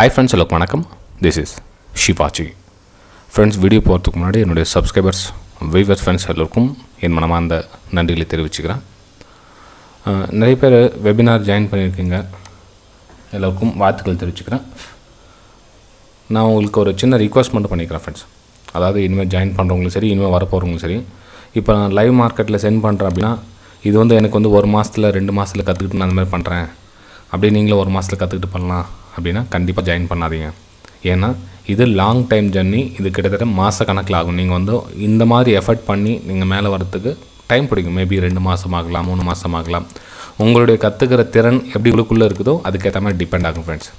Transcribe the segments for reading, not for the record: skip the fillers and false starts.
Hi friends, hello, வணக்கம். This is Shivaji. Friends, video போகிறதுக்கு முன்னாடி என்னுடைய சப்ஸ்கிரைபர்ஸ் வியூவர்ஸ் ஃப்ரெண்ட்ஸ் எல்லோருக்கும் என் மனமார்ந்த நன்றிகளை தெரிவிச்சுக்கிறேன். நிறைய பேர் வெபினார் ஜாயின் பண்ணியிருக்கீங்க, எல்லோருக்கும் வாழ்த்துக்கள் தெரிவிச்சுக்கிறேன். நான் உங்களுக்கு ஒரு சின்ன ரிக்வஸ்ட் மட்டும் பண்ணிக்கிறேன் ஃப்ரெண்ட்ஸ். அதாவது இனிமேல் ஜாயின் பண்ணுறவங்களும் சரி, இனிமேல் வரப்போகிறவங்களும் சரி, இப்போ நான் லைவ் மார்க்கெட்டில் சென்ட் பண்ணுறேன் அப்படின்னா இது எனக்கு ஒரு மாதத்தில் 2 மாதத்தில் கற்றுக்கிட்டு நான் அந்த மாதிரி பண்ணுறேன் அப்படியே நீங்களும் ஒரு மாதத்தில் கற்றுக்கிட்டு பண்ணலாம் அப்படின்னா கண்டிப்பாக ஜாயின் பண்ணாதீங்க. ஏன்னா இது லாங் டைம் ஜர்னி, இது கிட்டத்தட்ட மாத கணக்கில் ஆகும். நீங்கள் இந்த மாதிரி எஃபர்ட் பண்ணி நீங்கள் மேலே வரத்துக்கு டைம் பிடிக்கும். மேபி 2 மாதம் ஆகலாம், 3 மாதம் ஆகலாம். உங்களுடைய கற்றுக்கிற திறன் எப்படி உங்களுக்குள்ளே இருக்குதோ அதுக்கேற்ற மாதிரி டிபெண்ட் ஆகும் ஃப்ரெண்ட்ஸ்.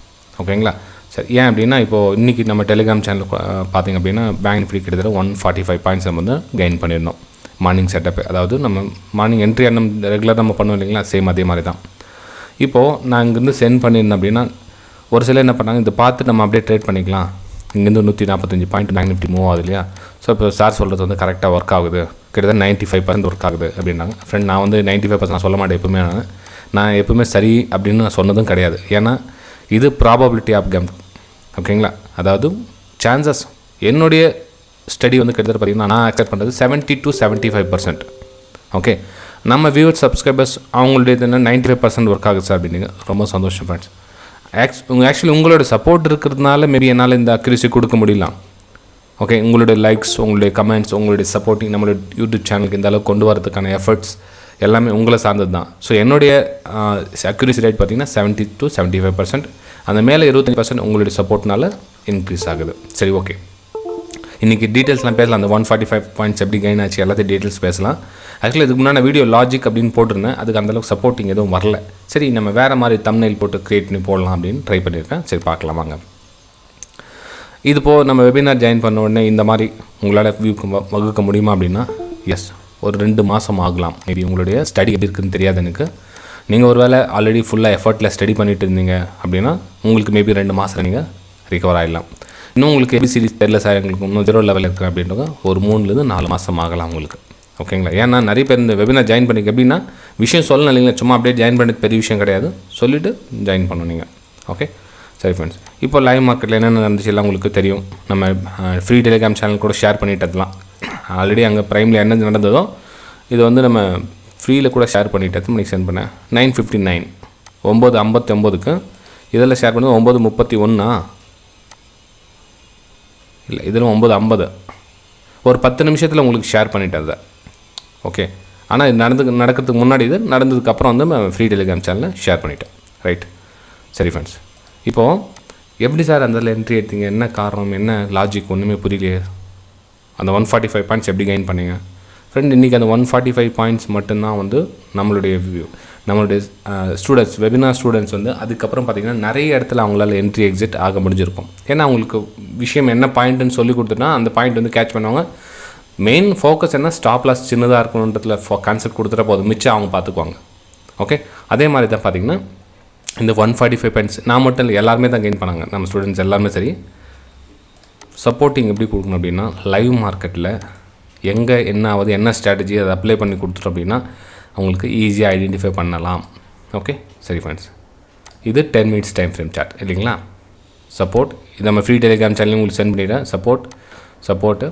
ஓகேங்களா? சரி, ஏன் அப்படின்னா இப்போது இன்றைக்கி நம்ம டெலிகிராம் சேனல் பார்த்திங்க அப்படின்னா பேங்க் நிஃப்டி கிட்டத்தட்ட 145 பாயிண்ட்ஸ் நம்ம கெயின் பண்ணியிருந்தோம். மார்னிங் செட்டப்பு, அதாவது நம்ம மார்னிங் என்ட்ரி ரெகுலராக நம்ம பண்ணுவோம் இல்லைங்களா, சேம் அதே மாதிரி தான். இப்போது நான் இங்கேருந்து சென்ட் பண்ணியிருந்தேன் அப்படின்னா ஒரு சிலர் என்ன பண்ணாங்க, இதை பார்த்து நம்ம அப்படியே ட்ரேட் பண்ணிக்கலாம். இங்கேருந்து 145 பாயிண்ட் பேங்க் நிஃப்டி மூவ் ஆகுது இல்லையா. ஸோ இப்போ சார் சொல்கிறது கரெக்டாக ஒர்க் ஆகுது, கிட்டத்தட்ட 95% ஒர்க் ஆகுது அப்படின்னாங்க. ஃப்ரெண்ட், நான் 95% நான் சொல்ல மாட்டேன். எப்பவுமே நான் எப்பவுமே சரி அப்படின்னு நான் சொன்னதும் கிடையாது. ஏன்னா இது ப்ராபபிலிட்டி ஆஃப் கேம். ஓகேங்களா? அதாவது சான்சஸ், என்னுடைய ஸ்டடி கிட்டத்தட்ட பார்த்திங்கன்னா நான் அக்செப்ட் பண்ணுறது 70 to 75%. ஓகே, நம்ம வியூவர்ஸ் சப்ஸ்கிரைபர்ஸ் அவங்களுடைய 95% ஒர்க் ஆகுது சார் அப்படின்னீங்க. ரொம்ப சந்தோஷம் ஃப்ரெண்ட்ஸ். ஆக்சுவலி உங்களோட சப்போர்ட் இருக்கிறதுனால மேபி என்னால் இந்த அக்யூரசி கொடுக்க முடியலாம். ஓகே, உங்களுடைய லைக்ஸ், உங்களுடைய கமெண்ட்ஸ், உங்களுடைய சப்போர்ட்டிங் நம்மளுடைய யூடியூப் சேனலுக்கு இந்த அளவுக்கு கொண்டு வரதுக்கான எஃபர்ட்ஸ் எல்லாமே உங்களை சார்ந்தது தான். ஸோ என்னுடைய அக்யூரசி ரேட் பார்த்திங்கன்னா 70 to 75%. அந்த மேலே 25% உங்களுடைய சப்போர்ட்னால இன்க்ரீஸ் ஆகுது. சரி, ஓகே, இன்றைக்கி டீட்டெயில்ஸ்லாம் பேசலாம். அந்த 145 பாயிண்ட்ஸ் எப்படி கெயின் ஆச்சு எல்லாத்தையும் டீட்டெயில்ஸ் பேசலாம். ஆக்சுவலி இதுக்கு முன்னாடி வீடியோ லாஜிக் அப்படின்னு போட்டிருந்தேன், அதுக்கு அந்தளவுக்கு சப்போர்ட்டிங் எதுவும் வரல. சரி, நம்ம வேறு மாதிரி தம்ப்நெயில் போட்டு க்ரியேட் பண்ணி போடலாம் அப்படின்னு ட்ரை பண்ணியிருக்கேன். சரி, பார்க்கலாம் வாங்க. இது போல் நம்ம வெபினார் ஜாயின் பண்ண உடனே இந்த மாதிரி உங்களால் வகுக்க முடியுமா அப்படின்னா எஸ், ஒரு 2 மாதம் ஆகலாம். மேபி உங்களுடைய ஸ்டடி எப்படி இருக்குதுன்னு தெரியாது எனக்கு. நீங்கள் ஒரு வேளை ஆல்ரெடி ஃபுல்லாக எஃபர்ட்டில் ஸ்டடி பண்ணிட்டு இருந்தீங்க அப்படின்னா உங்களுக்கு மேபி 2 மாதம் நீங்கள் ரிகவர் ஆகிடலாம். இன்னும் உங்களுக்கு ஏபிசிடி தெரியல சார், எங்களுக்கு இன்னும் 0 லெவல் இருக்கிறேன் அப்படின்றது ஒரு 3 to 4 மாதம் ஆகலாம் உங்களுக்கு. ஓகேங்களா? ஏன்னா நிறைய பேர் இந்த வெபினார் ஜாயின் பண்ணிக்க எப்படின்னா விஷயம் சொல்லணும் இல்லைங்களா, சும்மா அப்படியே ஜாயின் பண்ணது பெரிய விஷயம் கிடையாது, சொல்லிவிட்டு ஜாயின் பண்ணணும் நீங்கள். ஓகே, சரி ஃப்ரெண்ட்ஸ், இப்போ லைவ் மார்க்கெட்டில் என்னென்ன நடந்துச்சு எல்லாம் உங்களுக்கு தெரியும். நம்ம ஃப்ரீ டெலிகிராம் சேனல் கூட ஷேர் பண்ணிட்டதுலாம் ஆல்ரெடி அங்கே ப்ரைமில் என்ன நடந்ததோ இது நம்ம ஃப்ரீயில் கூட ஷேர் பண்ணிட்டது. மணிக்கு சென்ட் பண்ணேன் 9:59 9:59க்கு இதில் ஷேர் பண்ணது 9:31 இல்லை, இதில் 9:50 ஒரு 10 நிமிஷத்தில் உங்களுக்கு ஷேர் பண்ணிட்டது. ஓகே, ஆனால் இது நடக்கிறதுக்கு முன்னாடி இது நடந்ததுக்கப்புறம் நம்ம ஃப்ரீ டெலிகிராம் சேனலில் ஷேர் பண்ணிட்டேன். ரைட், சரி ஃப்ரெண்ட்ஸ், இப்போது எப்படி சார் அந்த என்ட்ரி எடுத்தீங்க, என்ன காரணம், என்ன லாஜிக், ஒன்றுமே புரியலையே. அந்த 145 பாயிண்ட்ஸ் எப்படி கெயின் பண்ணீங்க ஃப்ரெண்ட்? இன்றைக்கி அந்த 145 பாயிண்ட்ஸ் மட்டும்தான் நம்மளுடைய ஸ்டூடெண்ட்ஸ், வெபினார் ஸ்டூடெண்ட்ஸ் அதுக்கப்புறம் பார்த்திங்கன்னா நிறைய இடத்துல அவங்களால என்ட்ரி எக்ஸிட் ஆக முடிஞ்சிருக்கும். ஏன்னா அவங்களுக்கு விஷயம் என்ன பாயிண்ட்டுன்னு சொல்லி கொடுத்துட்டா அந்த பாயிண்ட் கேட்ச் பண்ணுவாங்க. மெயின் ஃபோக்கஸ் என்ன, ஸ்டாப் லாஸ் சின்னதாக இருக்கணுன்றதுல கான்செப்ட் கொடுத்துட்டா போதும், மிச்சம் அவங்க பார்த்துக்குவாங்க. ஓகே, அதே மாதிரி தான் பார்த்திங்கன்னா இந்த 145 பாயிண்ட்ஸ் நான் மட்டும் இல்லை, எல்லாருமே தான் கெயின் பண்ணாங்க. நம்ம ஸ்டூடெண்ட்ஸ் எல்லாருமே சரி. சப்போர்ட்டிங் எப்படி கொடுக்கணும் அப்படின்னா லைவ் மார்க்கெட்டில் எங்கே என்ன ஆகுது, என்ன ஸ்ட்ராட்டஜி அதை அப்ளை பண்ணி கொடுத்துட்டோம் அப்படின்னா அவங்களுக்கு ஈஸியாக ஐடென்டிஃபை பண்ணலாம். ஓகே, சரி ஃப்ரெண்ட்ஸ், இது 10 minutes டைம் ஃப்ரேம் சார்ட் இல்லைங்களா. சப்போர்ட் இது நம்ம ஃப்ரீ டெலிகிராம் சேனலையும் உங்களுக்கு சென்ட் பண்ணிடுறேன். சப்போர்ட்டு.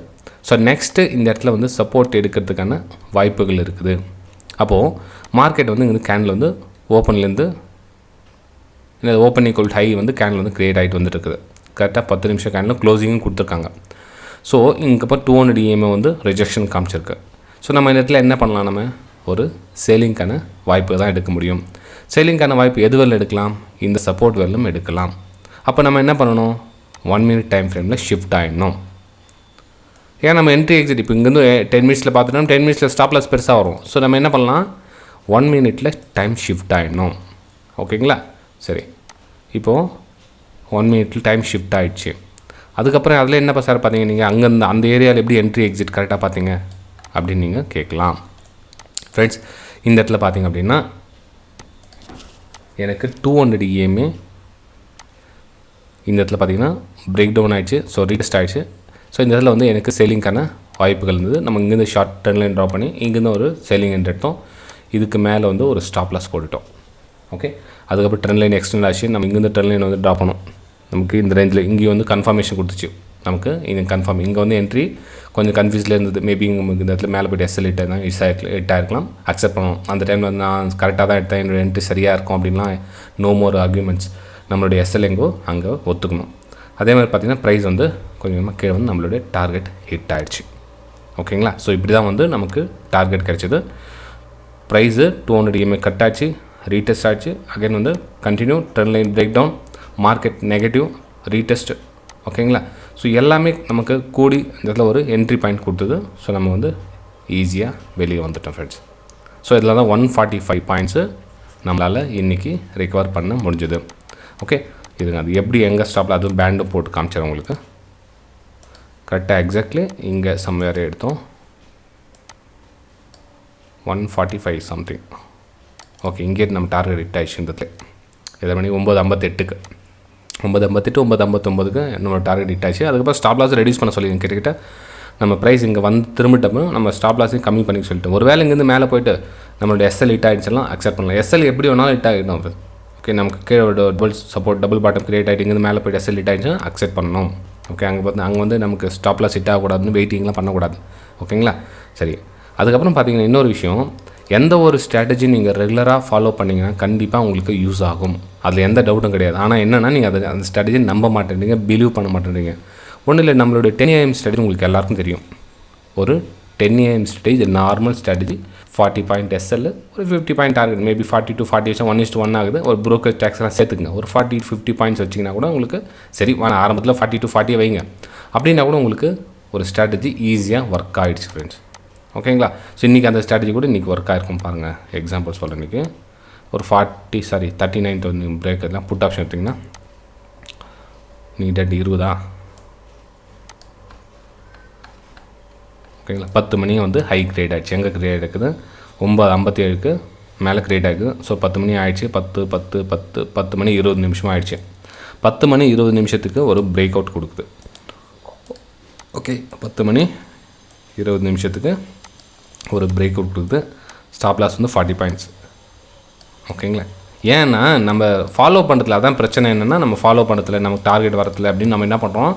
ஸோ நெக்ஸ்ட்டு இந்த இடத்துல சப்போர்ட் எடுக்கிறதுக்கான வாய்ப்புகள் இருக்குது. அப்போது மார்க்கெட் இந்த கேண்டில் ஓப்பன்லேருந்து இந்த open equal high candle create ஆகிட்டு வந்துருக்குது. கரெக்டாக 10 நிமிஷம் கேண்டில் க்ளோசிங்கும் கொடுத்துருக்காங்க. ஸோ இங்கே இப்போ 200 EMA ரிஜெக்ஷன் காமிச்சிருக்கு. ஸோ நம்ம இந்த இடத்துல என்ன பண்ணலாம், நம்ம ஒரு சேலிங்கான வாய்ப்பு தான் எடுக்க முடியும். சேலிங்கான வாய்ப்பு எது வரல எடுக்கலாம், இந்த சப்போர்ட் வரலும் எடுக்கலாம். அப்போ நம்ம என்ன பண்ணணும், 1 minute டைம் ஃப்ரேமில் ஷிஃப்ட் ஆகிடணும். ஏன் நம்ம என்ட்ரி எக்ஸிட் இப்போ இங்கேருந்து 10 minutesல பார்த்துட்டோம், 10 minutesல ஸ்டாப் லாஸ் பெருசாக வரும். ஸோ நம்ம என்ன பண்ணலாம், 1 minute டைம் ஷிஃப்ட் ஆகிடணும். ஓகேங்களா? சரி, இப்போது 1 minute டைம் ஷிஃப்ட் ஆகிடுச்சு. அதுக்கப்புறம் அதில் என்ன சார் பார்த்தீங்க நீங்கள் அங்கேருந்து அந்த ஏரியாவில் எப்படி என்ட்ரி எக்ஸிட் கரெக்டாக பார்த்தீங்க அப்படின்னு நீங்கள் கேட்கலாம். ஃப்ரெண்ட்ஸ், இந்த இடத்துல பார்த்தீங்க அப்படின்னா எனக்கு 200 EMA இந்த இடத்துல பார்த்தீங்கன்னா பிரேக் டவுன் ஆகிடுச்சு. ஸோ ரீடெஸ்ட் ஆகிடுச்சு. ஸோ இந்த இடத்துல எனக்கு செல்லிங்கான வாய்ப்புகள் இருந்தது. நம்ம இங்கேருந்து ஷார்ட் ட்ரெண்ட் லைன் ட்ரா பண்ணி இங்கேருந்து ஒரு செல்லிங் என்ட்ரி எடுத்தோம். இதுக்கு மேலே ஒரு ஸ்டாப் லாஸ் போட்டுட்டோம். ஓகே, அதுக்கப்புறம் ட்ரெண்ட் லைன் எக்ஸ்டெண்ட் ஆச்சு. நம்ம இங்கேருந்து ட்ரெண்ட் லைன் ட்ரா பண்ணோம். நமக்கு இந்த ரேஞ்சில் இங்கேயும் வந்து கன்ஃபர்மேஷன் கொடுத்துச்சு. நமக்கு இங்கே கன்ஃபார்ம் இங்கே வந்து என்ட்ரி கொஞ்சம் கன்ஃபியூஸில் இருந்தது. மேபி நமக்கு இந்த இடத்துல மேலே போய்ட்டு எஸ்எல் தான் இட்டாயிருக்கலாம். அக்செப்ட் பண்ணணும். அந்த டைமில் வந்து நான் கரெக்டாக தான் எடுத்தேன், என்னோடய என்ட்ரி சரியாக இருக்கும் அப்படின்லாம் நோ மோர் ஆர்குமெண்ட்ஸ். நம்மளுடைய எஸ்எல் எங்கோ அங்கே ஒத்துக்கணும். அதே மாதிரி பார்த்திங்கன்னா ப்ரைஸ் வந்து கொஞ்சமாக கீழே வந்து நம்மளுடைய டார்கெட் ஹிட் ஆகிடுச்சு. ஓகேங்களா? ஸோ இப்படி தான் வந்து நமக்கு டார்கெட் கிடைச்சிது. ப்ரைஸு 200 EMA கட் ஆச்சு, ரீடெஸ்ட் ஆச்சு. அகைன் வந்து continue trend line break down, market negative, retest. ஓகேங்களா? ஸோ எல்லாமே நமக்கு கூடி இந்த இடத்துல ஒரு என்ட்ரி பாயிண்ட் கொடுத்தது. ஸோ நம்ம வந்து ஈஸியாக வெளியே வந்துட்டோம் ஃப்ரெண்ட்ஸ். ஸோ இதில் தான் 145 பாயிண்ட்ஸு நம்மளால் இன்றைக்கி ரிகவர் பண்ண முடிஞ்சுது. ஓகே, இதுங்க அது எப்படி எங்கே ஸ்டாப்பில் அதுவும் பேண்டும் போட்டு காமிச்சிடும் உங்களுக்கு. கரெக்டாக எக்ஸாக்ட்லி இங்கே சம்வேர் எடுத்தோம் 145 சம்திங். ஓகே, இங்கே நம்ம டார்கெட் ஹிட் ஆயிடுச்சு. இந்த இடத்துல இதை மணி 9:58க்கு 9:58 9:59க்கு நம்ம டார்கெட் ஹிட் ஆச்சு. அதுக்கப்புறம் ஸ்டாப் லாஸ் ரெடியூஸ் பண்ண சொல்லிடுங்க. கிட்டத்தட்ட நம்ம ப்ரைஸ் இங்கே வந்து திரும்பிட்டப்போ நம்ம ஸ்டாப் லாஸையும் கம்மி பண்ணி சொல்லிட்டோம். ஒரு வேலை இங்கேருந்து மேலே போய்ட்டு நம்மளோட எஸ்எல் ஹிட் ஆகிடுச்செல்லாம் அக்செப்ட் பண்ணலாம். எஸ்எல் எப்படி வேணாலும் ஹிட் ஆகிடும். ஓகே, நமக்கு கீழே double support double bottom create ஆகிட்டு இங்கேருந்து மேலே போய்ட்டு எஸ்எல் ஹிட் ஆகிடுச்சுன்னா அக்செப்ட் பண்ணணும். ஓகே, அங்கே வந்து நமக்கு ஸ்டாப் லாஸ் ஹிட் ஆகக்கூடாதுன்னு வெயிட்டிங்லாம் பண்ணக்கூடாது. ஓகேங்களா? சரி, அதுக்கப்புறம் பார்த்தீங்கன்னா இன்னொரு விஷயம், எந்த ஒரு ஸ்ட்ராட்டஜி நீங்கள் ரெகுலராக ஃபாலோ பண்ணிங்கன்னா கண்டிப்பாக உங்களுக்கு யூஸ் ஆகும். அதில் எந்த டவுட்டும் கிடையாது. ஆனால் என்னென்னா நீங்கள் அந்த ஸ்ட்ராட்டஜி நம்ப மாட்டேன்றீங்க, பிலீவ் பண்ண மாட்டேன்றீங்க. ஒன்றும் இல்லை, நம்மளுடைய 10 AM ஸ்ட்ராட்டஜி உங்களுக்கு எல்லாருக்கும் தெரியும். ஒரு 10 AM strategy normal strategy 40 point SL, ஒரு 50 பாயிண்ட் டார்கெட், மேபி 40 to 40 வச்சா 1:1 ஆகுது. ஒரு ப்ரோக்கர் டேக்ஸ்லாம் சேர்த்துக்குங்க. ஒரு 40-50 பாயிண்ட்ஸ் வச்சிங்கன்னா கூட உங்களுக்கு சரி, ஆரம்பத்தில் 40 to 40 வைங்க அப்படின்னா கூட உங்களுக்கு ஒரு ஸ்ட்ராட்டஜி ஈஸியாக ஒர்க் ஆகிடுச்சு ஃப்ரெண்ட்ஸ். ஓகேங்களா? ஸோ இன்றைக்கி அந்த ஸ்ட்ராட்டஜி கூட இன்றைக்கி ஒர்க் ஆகிருக்கும் பாருங்கள். எக்ஸாம்பிள் சொல்கிறேன். இன்றைக்கி ஒரு 39,000 பிரேக் எல்லாம் புட் ஆப்ஷன் எடுத்திங்கன்னா நீட் 20. ஓகேங்களா? 10 மணி வந்து ஹை கிரேட் ஆகிடுச்சு. எங்கே கிரேட் இருக்குது 9:57க்கு மேலே கிரேட் ஆகிடுது. ஸோ 10 மணி ஆகிடுச்சு. 10 மணி 20 நிமிஷம் ஆகிடுச்சு. 10 மணி 20 நிமிஷத்துக்கு ஒரு பிரேக் அவுட் கொடுக்குது. ஓகே, 10 மணி 20 நிமிஷத்துக்கு ஒரு பிரேக் அவுட் கொடுக்குது. ஸ்டாப் லாஸ் வந்து 40 பாயிண்ட்ஸ். ஓகேங்களா? ஏன்னா நம்ம ஃபாலோ பண்ணுறதுல அதான் பிரச்சனை. என்னென்னா நம்ம ஃபாலோ பண்ணுறதுல நமக்கு டார்கெட் வரதில்லை அப்படின்னு நம்ம என்ன பண்ணுறோம்,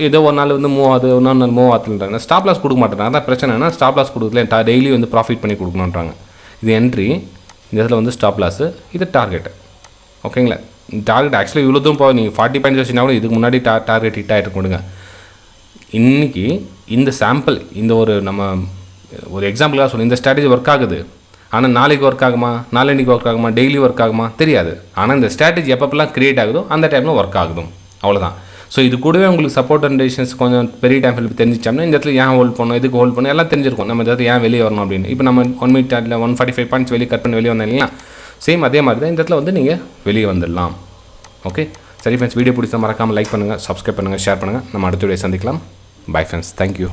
ஏதோ ஒரு நாள் வந்து மூவ் ஆகுது, இன்னொரு நாள் மூவ் ஆகுதுன்றாங்க. ஸ்டாப் லாஸ் கொடுக்க மாட்டேறாங்க. அதான் பிரச்சனைனா ஸ்டாப் லாஸ் கொடுக்கல, டெய்லி வந்து ப்ராஃபிட் பண்ணி கொடுக்கணுன்றாங்க. இது என்ட்ரி, இந்த இடத்துல வந்து ஸ்டாப் லாஸு, இது டார்கெட்டு. ஓகேங்களா? டார்கெட் ஆக்சுவலாக இவ்வளோ தூரம் போகும். நீங்கள் 40 பாயிண்ட்ஸ் வச்சுன்னா கூட இதுக்கு முன்னாடி டார்கெட் ஹிட் ஆகிட்டு கொடுங்க. இன்றைக்கி இந்த சாம்பிள், இந்த ஒரு நம்ம ஒரு எக்ஸாம்பிளாக சொல்லி இந்த ஸ்ட்ராட்டஜி ஒர்க் ஆகுது. ஆனால் நாளைக்கு ஒர்க் ஆகுமா, நாளைக்கு ஒர்க் ஆகுமா, டெய்லி ஒர்க் ஆகுமா தெரியாது. ஆனால் இந்த ஸ்ட்ராட்டஜி எப்பப்பெல்லாம் க்ரியேட் ஆகுதோ அந்த டைமில் ஒர்க் ஆகுதும், அவ்வளோதான். ஸோ இது கூடவே உங்களுக்கு சப்போர்ட் அண்ட் ரெசிஸ்டன்ஸ் கொஞ்சம் பெரிய டைம் ஃபில் தெரிஞ்சிச்சோம்னா இந்த இடத்துல ஏன் ஹோல்ட் பண்ணணும், இதுக்கு ஹோல்ட் பண்ணணும் எல்லாம் தெரிஞ்சிருக்கும். நம்ம இந்த இடத்துல ஏன் வெளியே வரணும் அப்படின்னு. இப்போ நம்ம 1 minute 145 பாயிண்ட்ஸ் வெளியே கட் பண்ணி வெளியே வந்தோம் இல்லைங்களா? சேம் அதே மாதிரி தான் இந்த இடத்துல வந்து நீங்கள் வெளியே வந்துடலாம். ஓகே, சரி ஃப்ரெண்ட்ஸ், வீடியோ பிடிச்சா மறக்காமல் லைக் பண்ணுங்கள், சப்ஸ்கிரைப் பண்ணுங்கள், ஷேர் பண்ணுங்கள். நம்ம அடுத்த வீடியோ சந்திக்கலாம். Bye friends, thank you.